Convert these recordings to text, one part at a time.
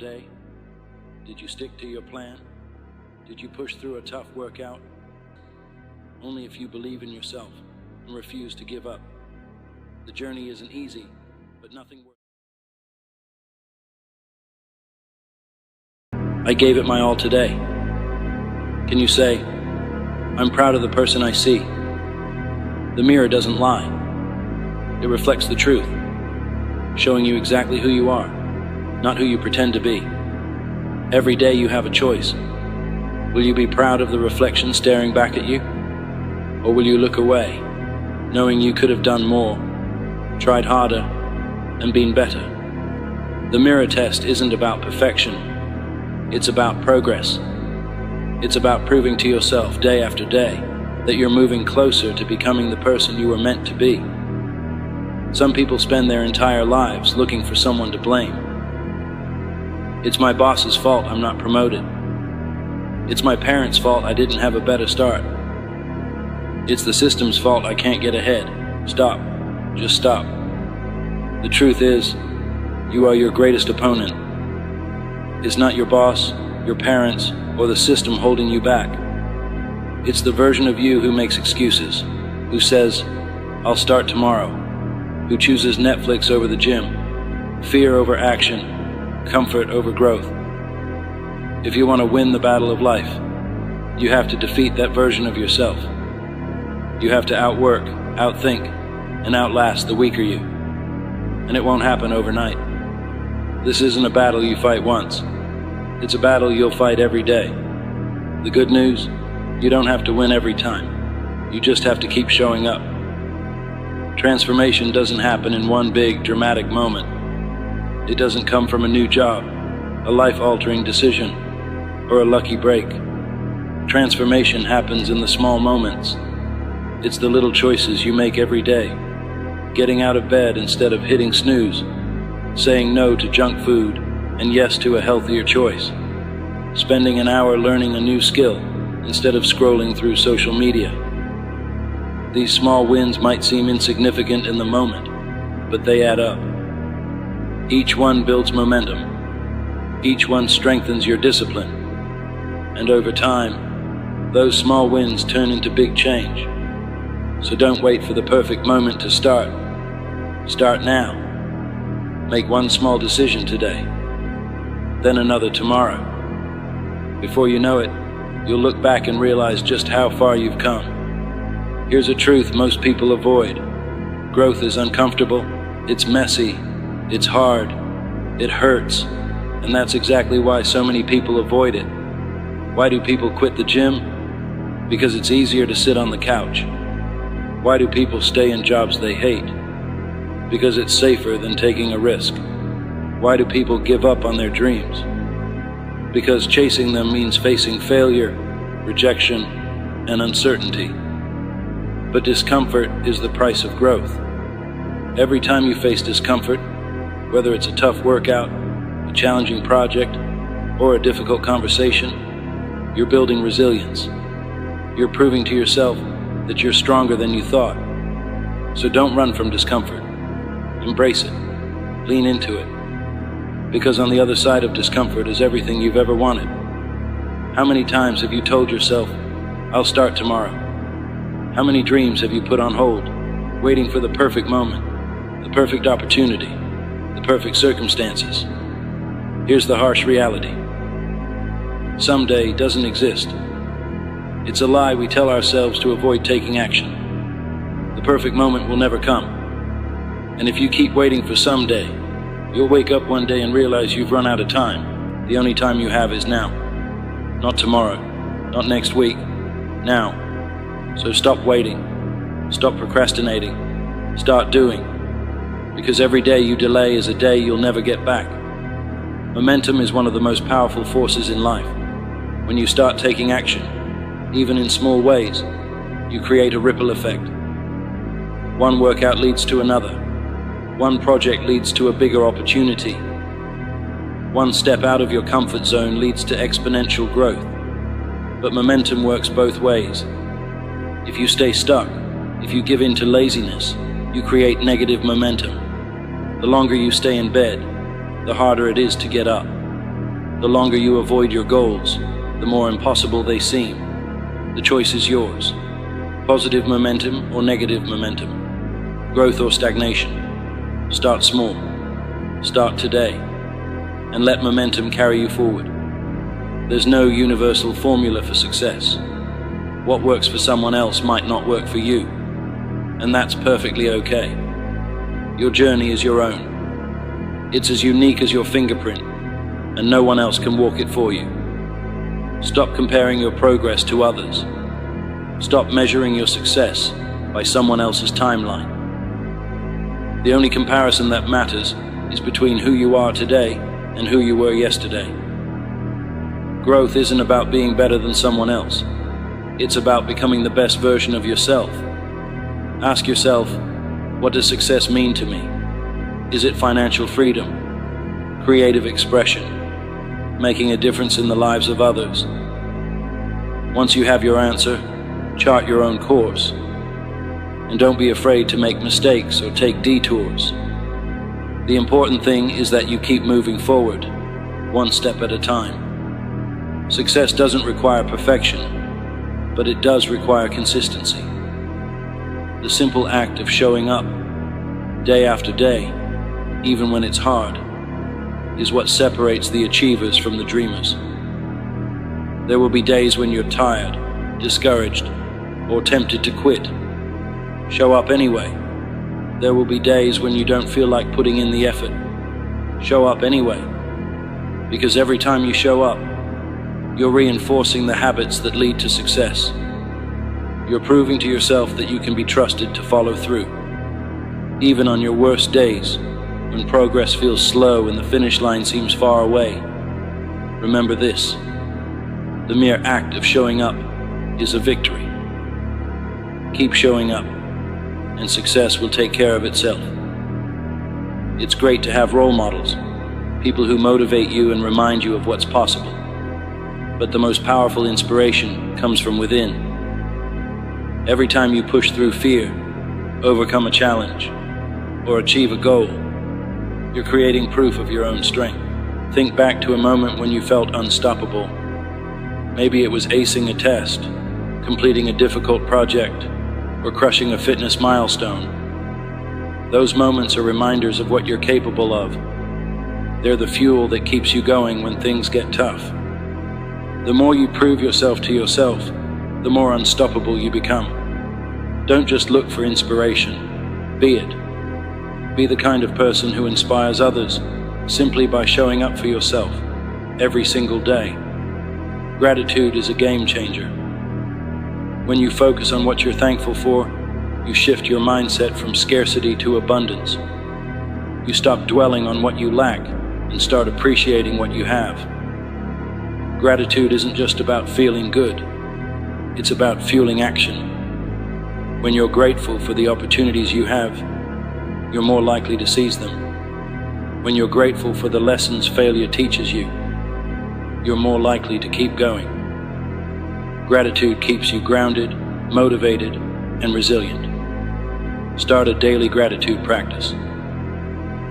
Day? Did you stick to your plan? Did you push through a tough workout? Only if you believe in yourself and refuse to give up. The journey isn't easy, but nothing works. I gave it my all today. Can you say, I'm proud of the person I see? The mirror doesn't lie. It reflects the truth, showing you exactly who you are, not who you pretend to be. Every day you have a choice. Will you be proud of the reflection staring back at you? Or will you look away, knowing you could have done more, tried harder, and been better? The mirror test isn't about perfection. It's about progress. It's about proving to yourself day after day that you're moving closer to becoming the person you were meant to be. Some people spend their entire lives looking for someone to blame. It's my boss's fault I'm not promoted. It's my parents' fault I didn't have a better start. It's the system's fault I can't get ahead. Stop. Just stop. The truth is, you are your greatest opponent. It's not your boss, your parents, or the system holding you back. It's the version of you who makes excuses, who says, I'll start tomorrow, who chooses Netflix over the gym, fear over action, comfort over growth. If you want to win the battle of life, you have to defeat that version of yourself. You have to outwork, outthink, and outlast the weaker you. And it won't happen overnight. This isn't a battle you fight once. It's a battle you'll fight every day. The good news, you don't have to win every time. You just have to keep showing up. Transformation doesn't happen in one big, dramatic moment. It doesn't come from a new job, a life-altering decision, or a lucky break. Transformation happens in the small moments. It's the little choices you make every day. Getting out of bed instead of hitting snooze. Saying no to junk food and yes to a healthier choice. Spending an hour learning a new skill instead of scrolling through social media. These small wins might seem insignificant in the moment, but they add up. Each one builds momentum. Each one strengthens your discipline. And over time, those small wins turn into big change. So don't wait for the perfect moment to start. Start now. Make one small decision today, then another tomorrow. Before you know it, you'll look back and realize just how far you've come. Here's a truth most people avoid. Growth is uncomfortable, it's messy, it's hard, it hurts, and that's exactly why so many people avoid it. Why do people quit the gym? Because it's easier to sit on the couch. Why do people stay in jobs they hate? Because it's safer than taking a risk. Why do people give up on their dreams? Because chasing them means facing failure, rejection, and uncertainty. But discomfort is the price of growth. Every time you face discomfort, whether it's a tough workout, a challenging project, or a difficult conversation, you're building resilience. You're proving to yourself that you're stronger than you thought. So don't run from discomfort. Embrace it. Lean into it. Because on the other side of discomfort is everything you've ever wanted. How many times have you told yourself, I'll start tomorrow? How many dreams have you put on hold, waiting for the perfect moment, the perfect opportunity, the perfect circumstances? Here's the harsh reality. Someday doesn't exist. It's a lie we tell ourselves to avoid taking action. The perfect moment will never come. And if you keep waiting for someday, you'll wake up one day and realize you've run out of time. The only time you have is now. Not tomorrow, not next week, now. So stop waiting, stop procrastinating, start doing. Because every day you delay is a day you'll never get back. Momentum is one of the most powerful forces in life. When you start taking action, even in small ways, you create a ripple effect. One workout leads to another. One project leads to a bigger opportunity. One step out of your comfort zone leads to exponential growth. But momentum works both ways. If you stay stuck, if you give in to laziness, you create negative momentum. The longer you stay in bed, the harder it is to get up. The longer you avoid your goals, the more impossible they seem. The choice is yours. Positive momentum or negative momentum. Growth or stagnation. Start small. Start today. And let momentum carry you forward. There's no universal formula for success. What works for someone else might not work for you. And that's perfectly okay. Your journey is your own. It's as unique as your fingerprint, and no one else can walk it for you. Stop comparing your progress to others. Stop measuring your success by someone else's timeline. The only comparison that matters is between who you are today and who you were yesterday. Growth isn't about being better than someone else. It's about becoming the best version of yourself. Ask yourself, what does success mean to me? Is it financial freedom, creative expression, making a difference in the lives of others? Once you have your answer, chart your own course. And don't be afraid to make mistakes or take detours. The important thing is that you keep moving forward, one step at a time. Success doesn't require perfection, but it does require consistency. The simple act of showing up, day after day, even when it's hard, is what separates the achievers from the dreamers. There will be days when you're tired, discouraged, or tempted to quit. Show up anyway. There will be days when you don't feel like putting in the effort. Show up anyway. Because every time you show up, you're reinforcing the habits that lead to success. You're proving to yourself that you can be trusted to follow through. Even on your worst days, when progress feels slow and the finish line seems far away, remember this: the mere act of showing up is a victory. Keep showing up, and success will take care of itself. It's great to have role models, people who motivate you and remind you of what's possible. But the most powerful inspiration comes from within. Every time you push through fear, overcome a challenge, or achieve a goal, you're creating proof of your own strength. Think back to a moment when you felt unstoppable. Maybe it was acing a test, completing a difficult project, or crushing a fitness milestone. Those moments are reminders of what you're capable of. They're the fuel that keeps you going when things get tough. The more you prove yourself to yourself, the more unstoppable you become. Don't just look for inspiration, be it. Be the kind of person who inspires others simply by showing up for yourself every single day. Gratitude is a game changer. When you focus on what you're thankful for, you shift your mindset from scarcity to abundance. You stop dwelling on what you lack and start appreciating what you have. Gratitude isn't just about feeling good. It's about fueling action. When you're grateful for the opportunities you have, you're more likely to seize them. When you're grateful for the lessons failure teaches you, you're more likely to keep going. Gratitude keeps you grounded, motivated, and resilient. Start a daily gratitude practice.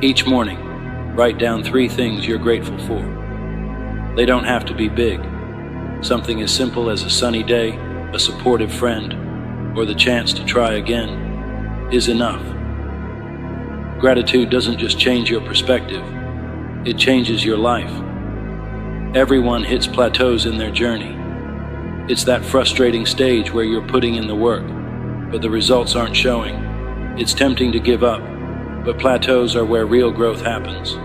Each morning, write down 3 things you're grateful for. They don't have to be big. Something as simple as a sunny day, a supportive friend, or the chance to try again is enough. Gratitude doesn't just change your perspective, it changes your life. Everyone hits plateaus in their journey. It's that frustrating stage where you're putting in the work, but the results aren't showing. It's tempting to give up, but plateaus are where real growth happens.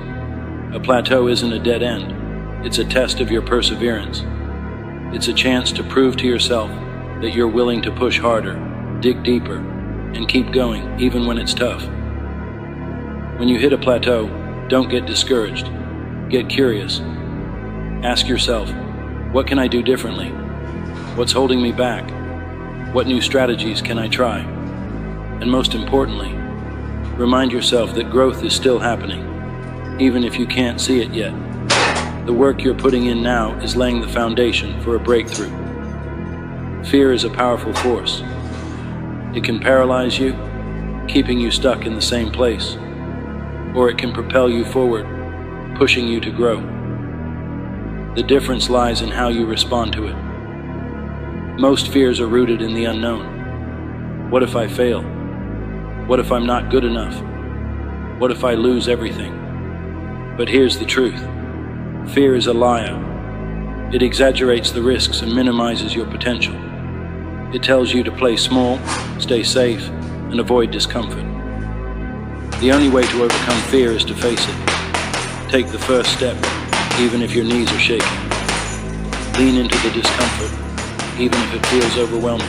A plateau isn't a dead end, it's a test of your perseverance. It's a chance to prove to yourself that you're willing to push harder, dig deeper, and keep going even when it's tough. When you hit a plateau, don't get discouraged. Get curious. Ask yourself, what can I do differently? What's holding me back? What new strategies can I try? And most importantly, remind yourself that growth is still happening, even if you can't see it yet. The work you're putting in now is laying the foundation for a breakthrough. Fear is a powerful force. It can paralyze you, keeping you stuck in the same place, or it can propel you forward, pushing you to grow. The difference lies in how you respond to it. Most fears are rooted in the unknown. What if I fail? What if I'm not good enough? What if I lose everything? But here's the truth. Fear is a liar. It exaggerates the risks and minimizes your potential. It tells you to play small, stay safe, and avoid discomfort. The only way to overcome fear is to face it. Take the first step, even if your knees are shaking. Lean into the discomfort, even if it feels overwhelming.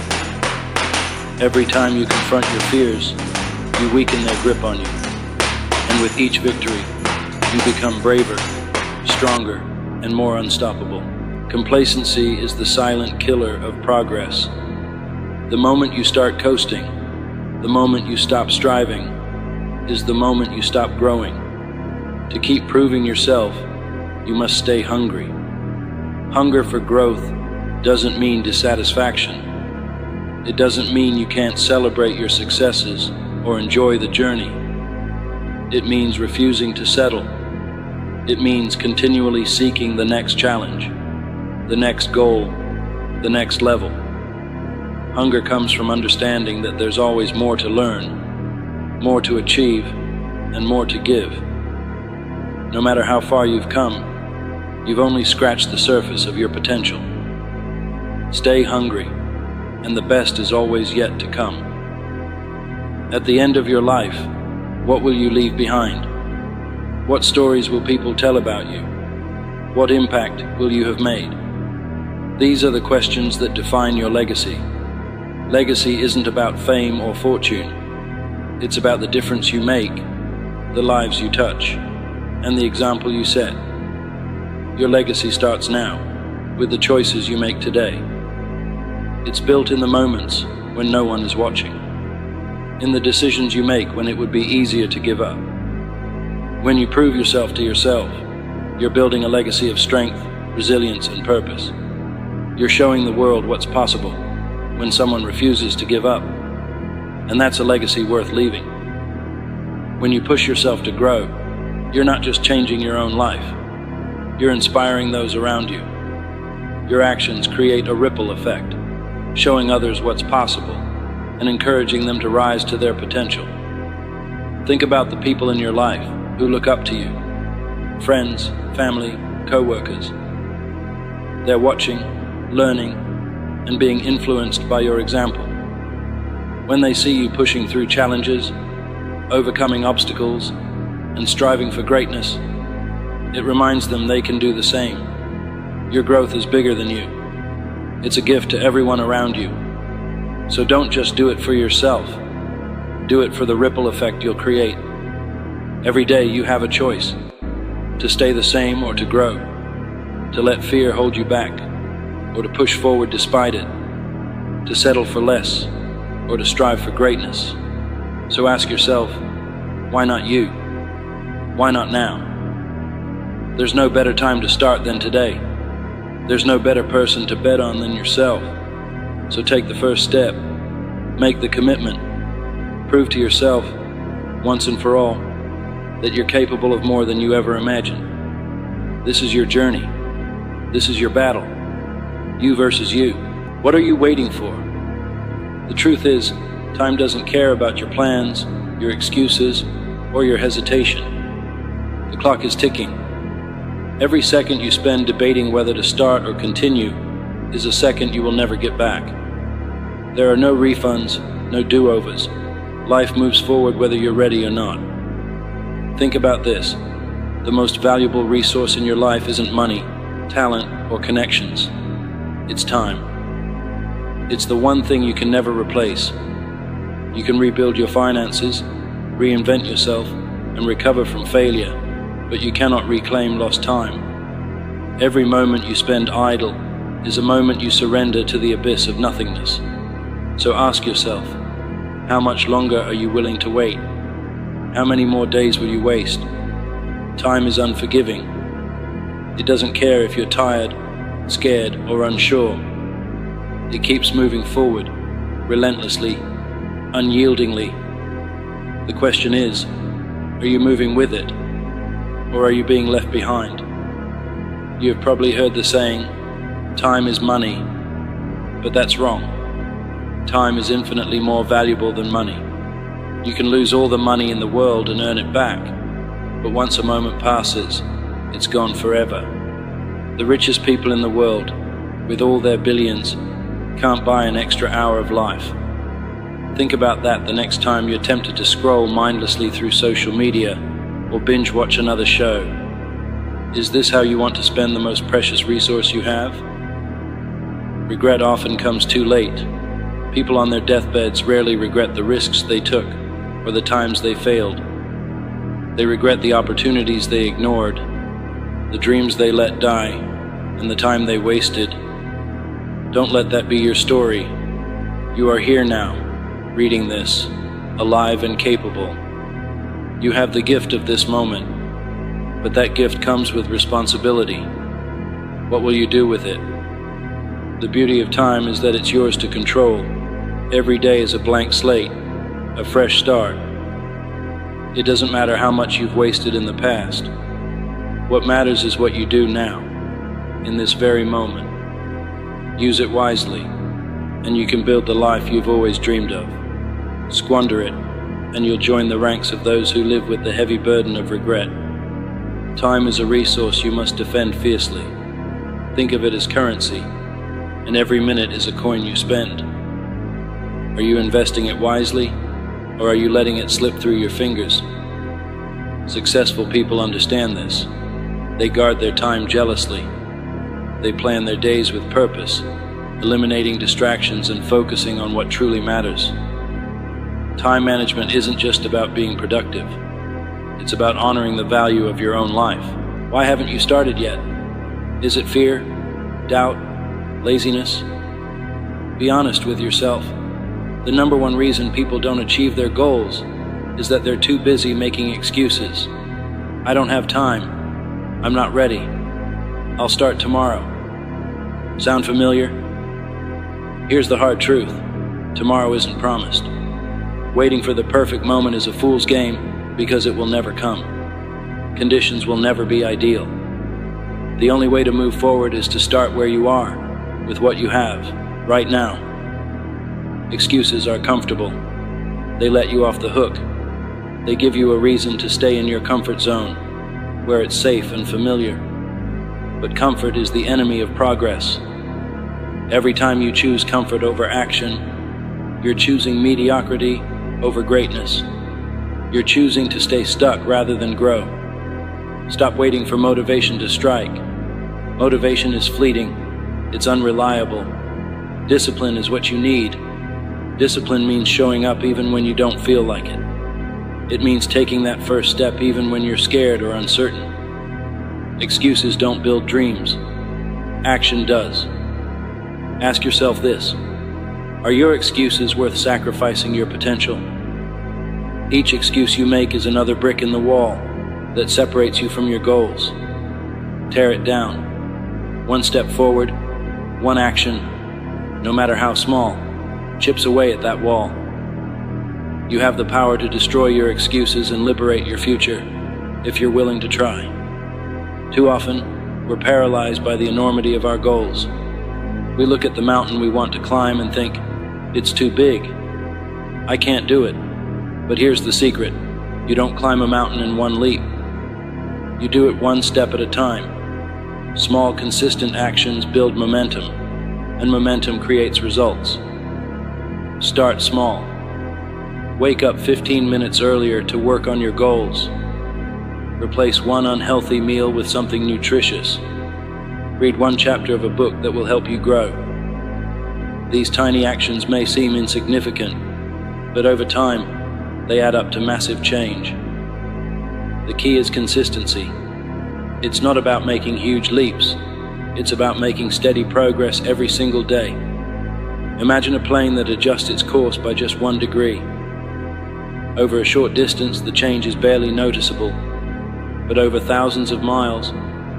Every time you confront your fears, you weaken their grip on you. And with each victory, you become braver, stronger, and more unstoppable. Complacency is the silent killer of progress. The moment you start coasting, the moment you stop striving, is the moment you stop growing. To keep proving yourself, you must stay hungry. Hunger for growth doesn't mean dissatisfaction. It doesn't mean you can't celebrate your successes or enjoy the journey. It means refusing to settle. It means continually seeking the next challenge, the next goal, the next level. Hunger comes from understanding that there's always more to learn, more to achieve, and more to give. No matter how far you've come, you've only scratched the surface of your potential. Stay hungry, and the best is always yet to come. At the end of your life, what will you leave behind? What stories will people tell about you? What impact will you have made? These are the questions that define your legacy. Legacy isn't about fame or fortune. It's about the difference you make, the lives you touch, and the example you set. Your legacy starts now, with the choices you make today. It's built in the moments when no one is watching, in the decisions you make when it would be easier to give up. When you prove yourself to yourself, you're building a legacy of strength, resilience, and purpose. You're showing the world what's possible when someone refuses to give up, and that's a legacy worth leaving. When you push yourself to grow, you're not just changing your own life, you're inspiring those around you. Your actions create a ripple effect, showing others what's possible and encouraging them to rise to their potential. Think about the people in your life who look up to you, friends, family, co-workers. They're watching, learning, and being influenced by your example. When they see you pushing through challenges, overcoming obstacles, and striving for greatness, it reminds them they can do the same. Your growth is bigger than you. It's a gift to everyone around you. So don't just do it for yourself. Do it for the ripple effect you'll create. Every day you have a choice, to stay the same or to grow, to let fear hold you back, or to push forward despite it, to settle for less, or to strive for greatness. So ask yourself, why not you? Why not now? There's no better time to start than today. There's no better person to bet on than yourself. So take the first step, make the commitment, prove to yourself, once and for all, that you're capable of more than you ever imagined. This is your journey. This is your battle. You versus you. What are you waiting for? The truth is, time doesn't care about your plans, your excuses, or your hesitation. The clock is ticking. Every second you spend debating whether to start or continue is a second you will never get back. There are no refunds, no do-overs. Life moves forward whether you're ready or not. Think about this. The most valuable resource in your life isn't money, talent, or connections. It's time. It's the one thing you can never replace. You can rebuild your finances, reinvent yourself, and recover from failure, but you cannot reclaim lost time. Every moment you spend idle is a moment you surrender to the abyss of nothingness. So ask yourself, how much longer are you willing to wait? How many more days will you waste? Time is unforgiving. It doesn't care if you're tired, scared, or unsure. It keeps moving forward, relentlessly, unyieldingly. The question is, are you moving with it, or are you being left behind? You have probably heard the saying, time is money, but that's wrong. Time is infinitely more valuable than money. You can lose all the money in the world and earn it back, but once a moment passes, it's gone forever. The richest people in the world, with all their billions, can't buy an extra hour of life. Think about that the next time you're tempted to scroll mindlessly through social media or binge watch another show. Is this how you want to spend the most precious resource you have? Regret often comes too late. People on their deathbeds rarely regret the risks they took or the times they failed. They regret the opportunities they ignored, the dreams they let die, and the time they wasted. Don't let that be your story. You are here now, reading this, alive and capable. You have the gift of this moment, but that gift comes with responsibility. What will you do with it? The beauty of time is that it's yours to control. Every day is a blank slate, a fresh start. It doesn't matter how much you've wasted in the past. What matters is what you do now, in this very moment. Use it wisely, and you can build the life you've always dreamed of. Squander it, and you'll join the ranks of those who live with the heavy burden of regret. Time is a resource you must defend fiercely. Think of it as currency, and every minute is a coin you spend. Are you investing it wisely, or are you letting it slip through your fingers? Successful people understand this. They guard their time jealously. They plan their days with purpose, eliminating distractions and focusing on what truly matters. Time management isn't just about being productive. It's about honoring the value of your own life. Why haven't you started yet? Is it fear, doubt, laziness? Be honest with yourself. The number one reason people don't achieve their goals is that they're too busy making excuses. I don't have time. I'm not ready. I'll start tomorrow. Sound familiar? Here's the hard truth. Tomorrow isn't promised. Waiting for the perfect moment is a fool's game because it will never come. Conditions will never be ideal. The only way to move forward is to start where you are, with what you have, right now. Excuses are comfortable. They let you off the hook. They give you a reason to stay in your comfort zone, where it's safe and familiar. But comfort is the enemy of progress. Every time you choose comfort over action, you're choosing mediocrity over greatness. You're choosing to stay stuck rather than grow. Stop waiting for motivation to strike. Motivation is fleeting. It's unreliable. Discipline is what you need. Discipline means showing up even when you don't feel like it. It means taking that first step even when you're scared or uncertain. Excuses don't build dreams. Action does. Ask yourself this: are your excuses worth sacrificing your potential? Each excuse you make is another brick in the wall that separates you from your goals. Tear it down. One step forward, one action, no matter how small, chips away at that wall. You have the power to destroy your excuses and liberate your future if you're willing to try. Too often, we're paralyzed by the enormity of our goals. We look at the mountain we want to climb and think, it's too big. I can't do it. But here's the secret. You don't climb a mountain in one leap. You do it one step at a time. Small, consistent actions build momentum, and momentum creates results. Start small. Wake up 15 minutes earlier to work on your goals. Replace one unhealthy meal with something nutritious. Read one chapter of a book that will help you grow. These tiny actions may seem insignificant, but over time, they add up to massive change. The key is consistency. It's not about making huge leaps. It's about making steady progress every single day. Imagine a plane that adjusts its course by just 1 degree. Over a short distance, the change is barely noticeable, but over thousands of miles,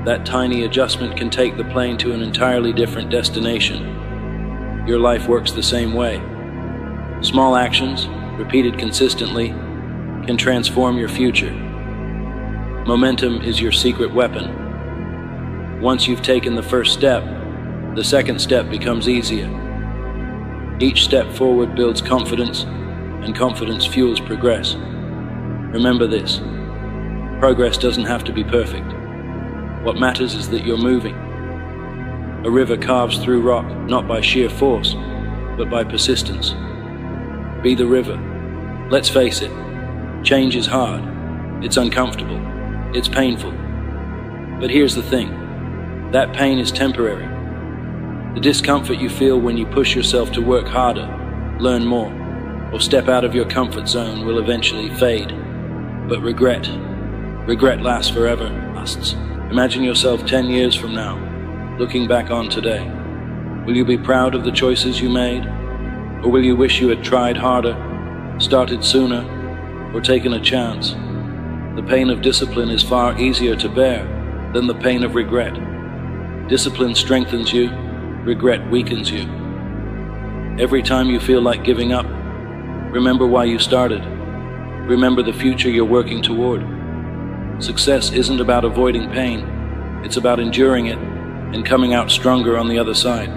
that tiny adjustment can take the plane to an entirely different destination. Your life works the same way. Small actions, repeated consistently, can transform your future. Momentum is your secret weapon. Once you've taken the first step, the second step becomes easier. Each step forward builds confidence, and confidence fuels progress. Remember this: progress doesn't have to be perfect. What matters is that you're moving. A river carves through rock not by sheer force, but by persistence. Be the river. Let's face it, change is hard. It's uncomfortable. It's painful. But here's the thing: that pain is temporary. The discomfort you feel when you push yourself to work harder, learn more, or step out of your comfort zone will eventually fade. But regret lasts forever. Imagine yourself 10 years from now, looking back on today. Will you be proud of the choices you made? Or will you wish you had tried harder, started sooner, or taken a chance? The pain of discipline is far easier to bear than the pain of regret. Discipline strengthens you, regret weakens you. Every time you feel like giving up, remember why you started. Remember the future you're working toward. Success isn't about avoiding pain, it's about enduring it and coming out stronger on the other side.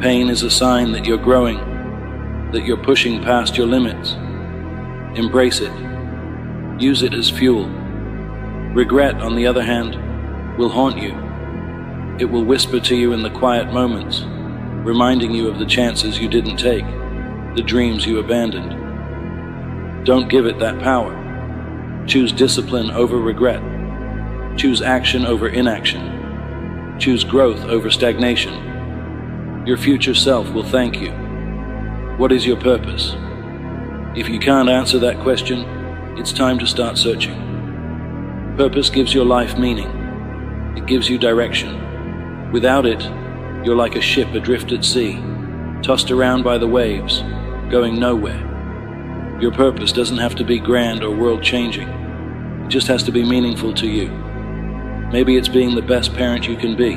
Pain is a sign that you're growing, that you're pushing past your limits. Embrace it. Use it as fuel. Regret, on the other hand, will haunt you. It will whisper to you in the quiet moments, reminding you of the chances you didn't take, the dreams you abandoned. Don't give it that power. Choose discipline over regret. Choose action over inaction. Choose growth over stagnation. Your future self will thank you. What is your purpose? If you can't answer that question, it's time to start searching. Purpose gives your life meaning. It gives you direction. Without it, you're like a ship adrift at sea, tossed around by the waves, going nowhere. Your purpose doesn't have to be grand or world-changing. It just has to be meaningful to you. Maybe it's being the best parent you can be.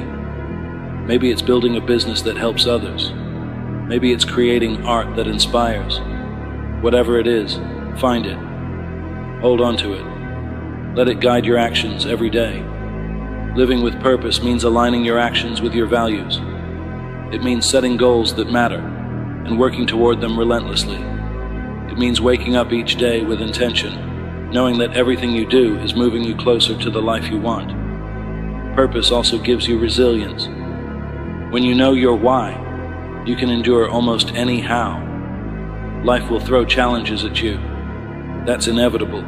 Maybe it's building a business that helps others. Maybe it's creating art that inspires. Whatever it is, find it. Hold on to it. Let it guide your actions every day. Living with purpose means aligning your actions with your values. It means setting goals that matter and working toward them relentlessly. It means waking up each day with intention, knowing that everything you do is moving you closer to the life you want. Purpose also gives you resilience. When you know your why, you can endure almost any how. Life will throw challenges at you. That's inevitable.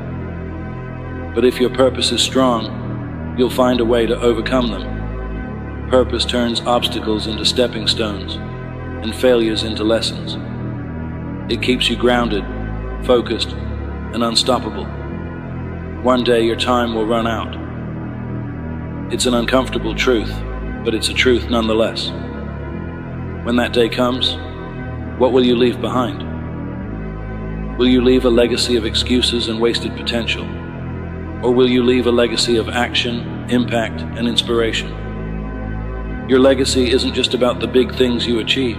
But if your purpose is strong, you'll find a way to overcome them. Purpose turns obstacles into stepping stones and failures into lessons. It keeps you grounded, focused, and unstoppable. One day your time will run out. It's an uncomfortable truth, but it's a truth nonetheless. When that day comes, what will you leave behind? Will you leave a legacy of excuses and wasted potential? Or will you leave a legacy of action, impact, and inspiration? Your legacy isn't just about the big things you achieve.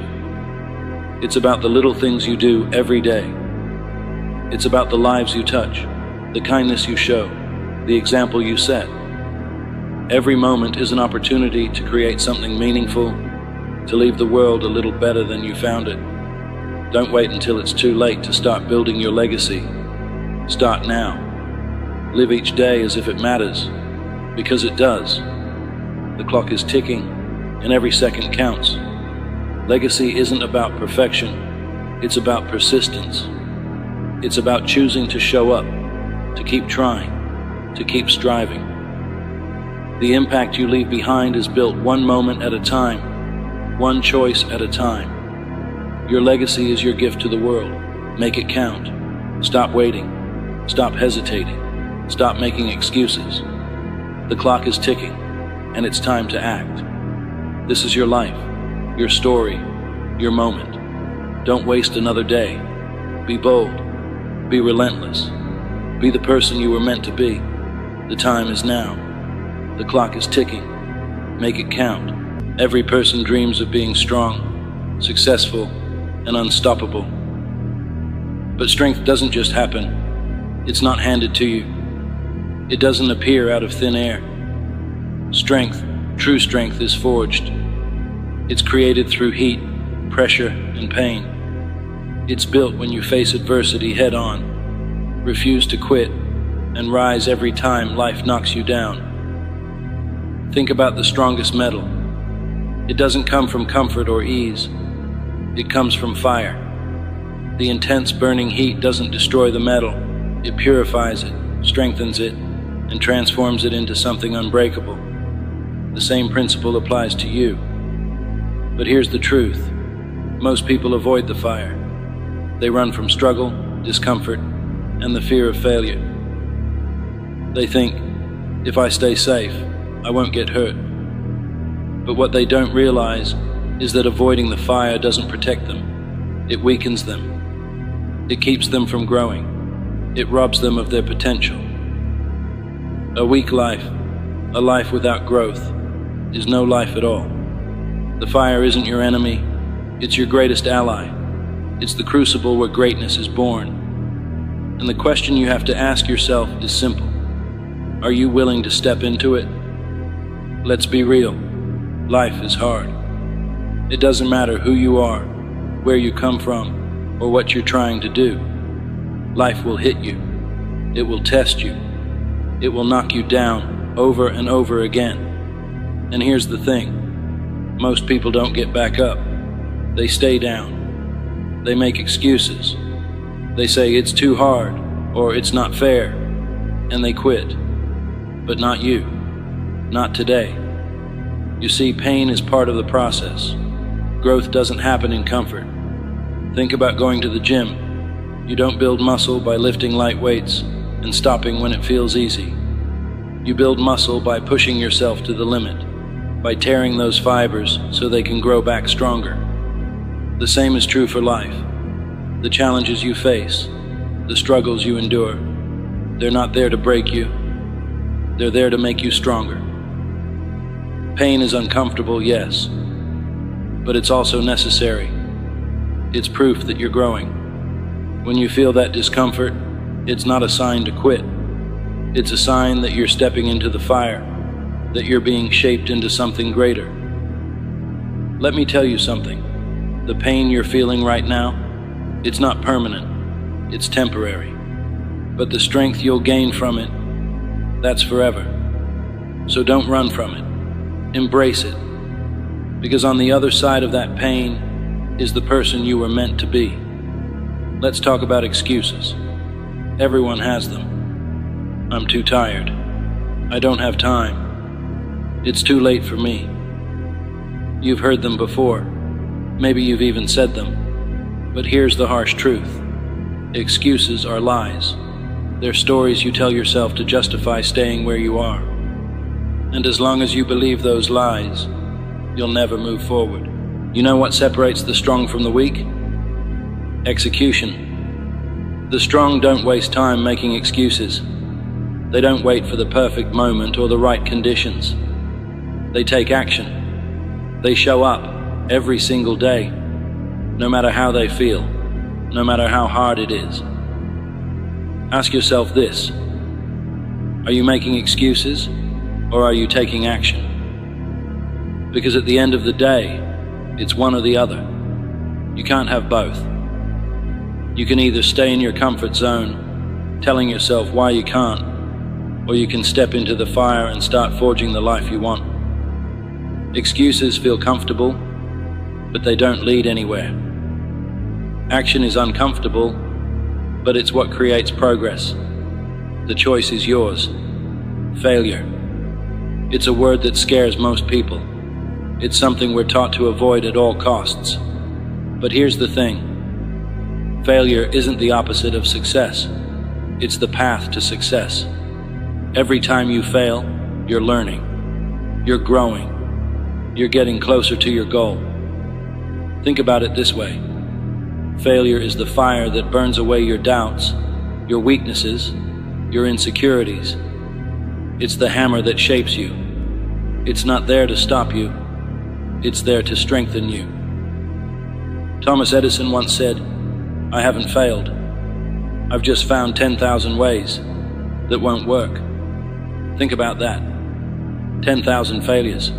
It's about the little things you do every day. It's about the lives you touch, the kindness you show, the example you set. Every moment is an opportunity to create something meaningful, to leave the world a little better than you found it. Don't wait until it's too late to start building your legacy. Start now. Live each day as if it matters, because it does. The clock is ticking, and every second counts. Legacy isn't about perfection, it's about persistence. It's about choosing to show up, to keep trying, to keep striving. The impact you leave behind is built one moment at a time, one choice at a time. Your legacy is your gift to the world. Make it count. Stop waiting. Stop hesitating. Stop making excuses. The clock is ticking, and it's time to act. This is your life, your story, your moment. Don't waste another day. Be bold. Be relentless. Be the person you were meant to be. The time is now. The clock is ticking. Make it count. Every person dreams of being strong, successful, and unstoppable. But strength doesn't just happen. It's not handed to you. It doesn't appear out of thin air. Strength, true strength, is forged. It's created through heat, pressure, and pain. It's built when you face adversity head-on, refuse to quit, and rise every time life knocks you down. Think about the strongest metal. It doesn't come from comfort or ease. It comes from fire. The intense burning heat doesn't destroy the metal. It purifies it, strengthens it, and transforms it into something unbreakable. The same principle applies to you. But here's the truth. Most people avoid the fire. They run from struggle, discomfort, and the fear of failure. They think, if I stay safe, I won't get hurt. But what they don't realize is that avoiding the fire doesn't protect them. It weakens them. It keeps them from growing. It robs them of their potential. A weak life, a life without growth, is no life at all. The fire isn't your enemy, it's your greatest ally. It's the crucible where greatness is born. And the question you have to ask yourself is simple. Are you willing to step into it? Let's be real. Life is hard. It doesn't matter who you are, where you come from, or what you're trying to do. Life will hit you. It will test you. It will knock you down over and over again. And here's the thing. Most people don't get back up. They stay down. They make excuses. They say it's too hard or it's not fair, and they quit. But not you. Not today. You see, pain is part of the process. Growth doesn't happen in comfort. Think about going to the gym. You don't build muscle by lifting light weights and stopping when it feels easy. You build muscle by pushing yourself to the limit, by tearing those fibers so they can grow back stronger. The same is true for life. The challenges you face, the struggles you endure, they're not there to break you. They're there to make you stronger. Pain is uncomfortable, yes, but it's also necessary. It's proof that you're growing. When you feel that discomfort, it's not a sign to quit. It's a sign that you're stepping into the fire, that you're being shaped into something greater. Let me tell you something. The pain you're feeling right now, it's not permanent. It's temporary. But the strength you'll gain from it, that's forever. So don't run from it. Embrace it. Because on the other side of that pain is the person you were meant to be. Let's talk about excuses. Everyone has them. I'm too tired. I don't have time. It's too late for me. You've heard them before. Maybe you've even said them. But here's the harsh truth. Excuses are lies. They're stories you tell yourself to justify staying where you are. And as long as you believe those lies, you'll never move forward. You know what separates the strong from the weak? Execution. The strong don't waste time making excuses. They don't wait for the perfect moment or the right conditions. They take action. They show up every single day, no matter how they feel, no matter how hard it is. Ask yourself this. Are you making excuses or are you taking action? Because at the end of the day, it's one or the other. You can't have both. You can either stay in your comfort zone, telling yourself why you can't, or you can step into the fire and start forging the life you want. Excuses feel comfortable, but they don't lead anywhere. Action is uncomfortable, but it's what creates progress. The choice is yours. Failure. It's a word that scares most people. It's something we're taught to avoid at all costs. But here's the thing. Failure isn't the opposite of success. It's the path to success. Every time you fail, you're learning. You're growing. You're getting closer to your goal. Think about it this way. Failure is the fire that burns away your doubts, your weaknesses, your insecurities. It's the hammer that shapes you. It's not there to stop you. It's there to strengthen you. Thomas Edison once said, "I haven't failed. I've just found 10,000 ways that won't work." Think about that. 10,000 failures.